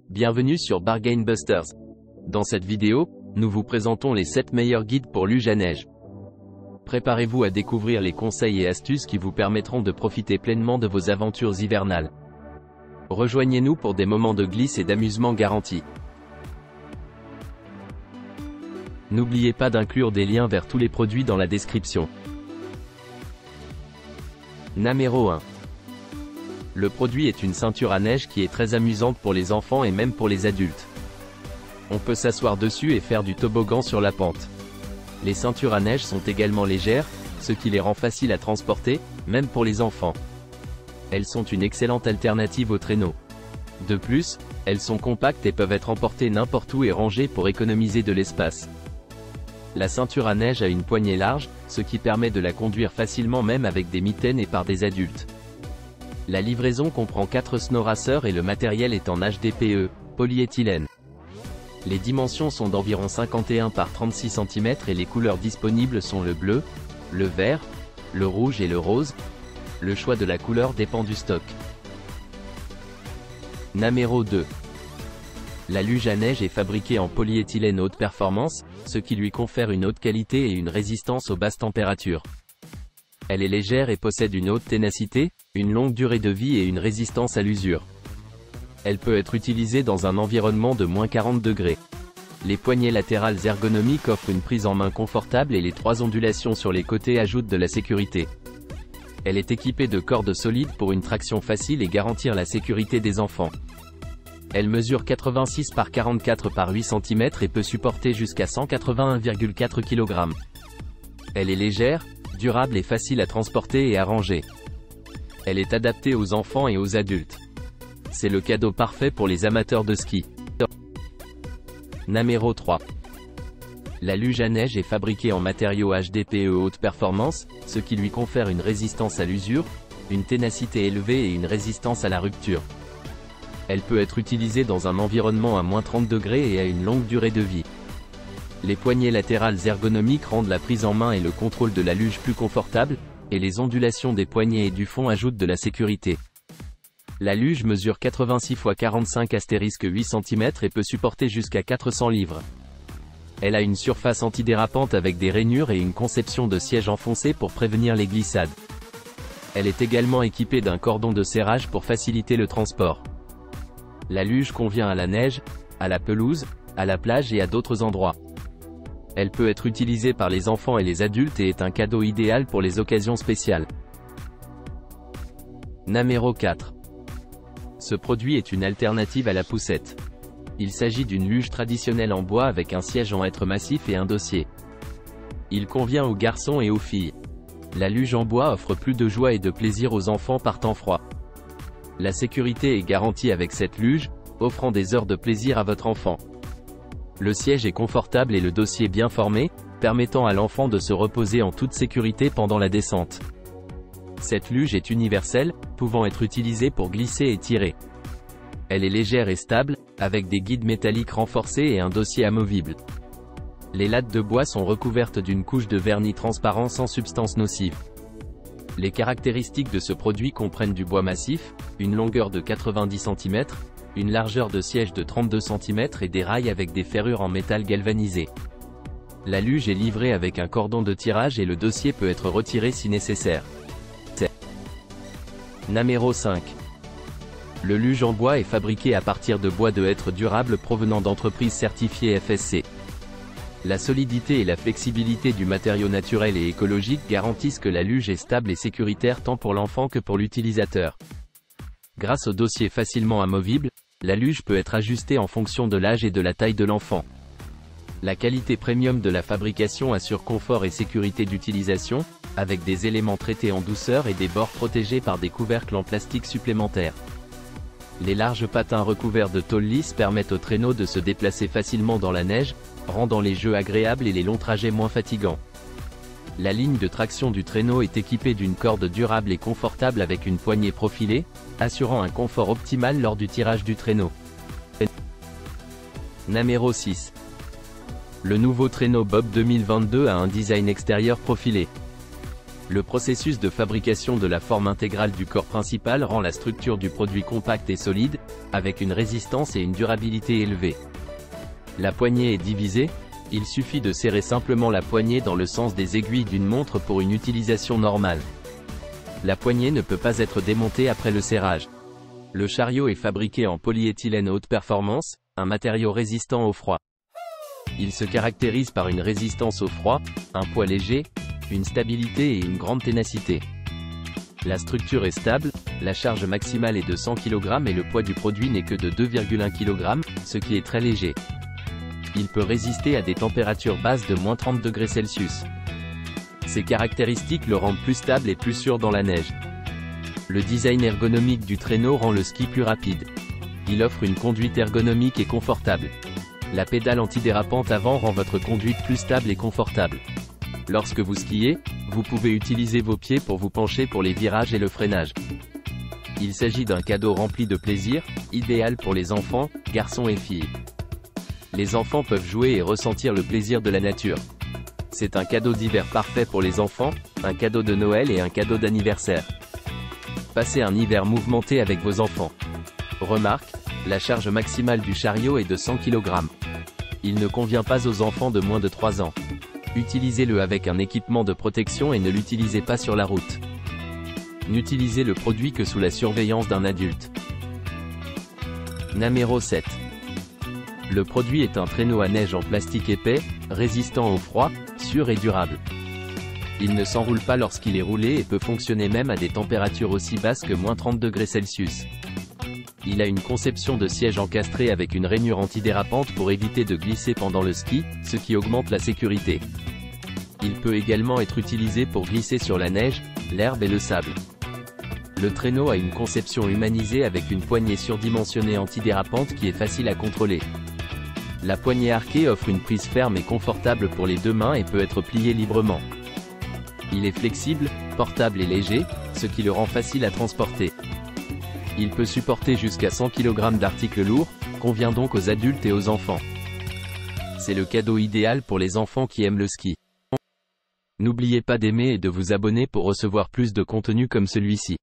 Bienvenue sur Bargain Busters. Dans cette vidéo, nous vous présentons les 7 meilleurs guides pour luge à neige. Préparez-vous à découvrir les conseils et astuces qui vous permettront de profiter pleinement de vos aventures hivernales. Rejoignez-nous pour des moments de glisse et d'amusement garantis. N'oubliez pas d'inclure des liens vers tous les produits dans la description. Numéro 1. Le produit est une ceinture à neige qui est très amusante pour les enfants et même pour les adultes. On peut s'asseoir dessus et faire du toboggan sur la pente. Les ceintures à neige sont également légères, ce qui les rend faciles à transporter, même pour les enfants. Elles sont une excellente alternative aux traîneaux. De plus, elles sont compactes et peuvent être emportées n'importe où et rangées pour économiser de l'espace. La ceinture à neige a une poignée large, ce qui permet de la conduire facilement même avec des mitaines et par des adultes. La livraison comprend 4 snow racers et le matériel est en HDPE, polyéthylène. Les dimensions sont d'environ 51 par 36 cm et les couleurs disponibles sont le bleu, le vert, le rouge et le rose. Le choix de la couleur dépend du stock. Numéro 2. La luge à neige est fabriquée en polyéthylène haute performance, ce qui lui confère une haute qualité et une résistance aux basses températures. Elle est légère et possède une haute ténacité, une longue durée de vie et une résistance à l'usure. Elle peut être utilisée dans un environnement de moins 40 degrés. Les poignées latérales ergonomiques offrent une prise en main confortable et les 3 ondulations sur les côtés ajoutent de la sécurité. Elle est équipée de cordes solides pour une traction facile et garantir la sécurité des enfants. Elle mesure 86 par 44 par 8 cm et peut supporter jusqu'à 181,4 kg. Elle est légère, durable et facile à transporter et à ranger. Elle est adaptée aux enfants et aux adultes. C'est le cadeau parfait pour les amateurs de ski. Numéro 3. La luge à neige est fabriquée en matériaux HDPE haute performance, ce qui lui confère une résistance à l'usure, une ténacité élevée et une résistance à la rupture. Elle peut être utilisée dans un environnement à moins 30 degrés et a une longue durée de vie. Les poignées latérales ergonomiques rendent la prise en main et le contrôle de la luge plus confortable, et les ondulations des poignets et du fond ajoutent de la sécurité. La luge mesure 86 x 45*8 cm et peut supporter jusqu'à 400 livres. Elle a une surface antidérapante avec des rainures et une conception de siège enfoncé pour prévenir les glissades. Elle est également équipée d'un cordon de serrage pour faciliter le transport. La luge convient à la neige, à la pelouse, à la plage et à d'autres endroits. Elle peut être utilisée par les enfants et les adultes et est un cadeau idéal pour les occasions spéciales. Numéro 4. Ce produit est une alternative à la poussette. Il s'agit d'une luge traditionnelle en bois avec un siège en hêtre massif et un dossier. Il convient aux garçons et aux filles. La luge en bois offre plus de joie et de plaisir aux enfants par temps froid. La sécurité est garantie avec cette luge, offrant des heures de plaisir à votre enfant. Le siège est confortable et le dossier bien formé, permettant à l'enfant de se reposer en toute sécurité pendant la descente. Cette luge est universelle, pouvant être utilisée pour glisser et tirer. Elle est légère et stable, avec des guides métalliques renforcés et un dossier amovible. Les lattes de bois sont recouvertes d'une couche de vernis transparent sans substance nocive. Les caractéristiques de ce produit comprennent du bois massif, une longueur de 90 cm, une largeur de siège de 32 cm et des rails avec des ferrures en métal galvanisé. La luge est livrée avec un cordon de tirage et le dossier peut être retiré si nécessaire. Numéro 5. Le luge en bois est fabriqué à partir de bois de hêtre durable provenant d'entreprises certifiées FSC. La solidité et la flexibilité du matériau naturel et écologique garantissent que la luge est stable et sécuritaire tant pour l'enfant que pour l'utilisateur. Grâce au dossier facilement amovible, la luge peut être ajustée en fonction de l'âge et de la taille de l'enfant. La qualité premium de la fabrication assure confort et sécurité d'utilisation, avec des éléments traités en douceur et des bords protégés par des couvercles en plastique supplémentaires. Les larges patins recouverts de tôle lisse permettent au traîneau de se déplacer facilement dans la neige, rendant les jeux agréables et les longs trajets moins fatigants. La ligne de traction du traîneau est équipée d'une corde durable et confortable avec une poignée profilée, assurant un confort optimal lors du tirage du traîneau. Numéro 6. Le nouveau traîneau Bob 2022 a un design extérieur profilé. Le processus de fabrication de la forme intégrale du corps principal rend la structure du produit compacte et solide, avec une résistance et une durabilité élevées. La poignée est divisée, il suffit de serrer simplement la poignée dans le sens des aiguilles d'une montre pour une utilisation normale. La poignée ne peut pas être démontée après le serrage. Le chariot est fabriqué en polyéthylène haute performance, un matériau résistant au froid. Il se caractérise par une résistance au froid, un poids léger, une stabilité et une grande ténacité. La structure est stable, la charge maximale est de 100 kg et le poids du produit n'est que de 2,1 kg, ce qui est très léger. Il peut résister à des températures basses de -30°C. Ces caractéristiques le rendent plus stable et plus sûr dans la neige. Le design ergonomique du traîneau rend le ski plus rapide. Il offre une conduite ergonomique et confortable. La pédale antidérapante avant rend votre conduite plus stable et confortable. Lorsque vous skiez, vous pouvez utiliser vos pieds pour vous pencher pour les virages et le freinage. Il s'agit d'un cadeau rempli de plaisir, idéal pour les enfants, garçons et filles. Les enfants peuvent jouer et ressentir le plaisir de la nature. C'est un cadeau d'hiver parfait pour les enfants, un cadeau de Noël et un cadeau d'anniversaire. Passez un hiver mouvementé avec vos enfants. Remarque, la charge maximale du chariot est de 100 kg. Il ne convient pas aux enfants de moins de 3 ans. Utilisez-le avec un équipement de protection et ne l'utilisez pas sur la route. N'utilisez le produit que sous la surveillance d'un adulte. Numéro 7. Le produit est un traîneau à neige en plastique épais, résistant au froid, sûr et durable. Il ne s'enroule pas lorsqu'il est roulé et peut fonctionner même à des températures aussi basses que -30°C. Il a une conception de siège encastré avec une rainure antidérapante pour éviter de glisser pendant le ski, ce qui augmente la sécurité. Il peut également être utilisé pour glisser sur la neige, l'herbe et le sable. Le traîneau a une conception humanisée avec une poignée surdimensionnée antidérapante qui est facile à contrôler. La poignée arquée offre une prise ferme et confortable pour les deux mains et peut être pliée librement. Il est flexible, portable et léger, ce qui le rend facile à transporter. Il peut supporter jusqu'à 100 kg d'articles lourds, convient donc aux adultes et aux enfants. C'est le cadeau idéal pour les enfants qui aiment le ski. N'oubliez pas d'aimer et de vous abonner pour recevoir plus de contenu comme celui-ci.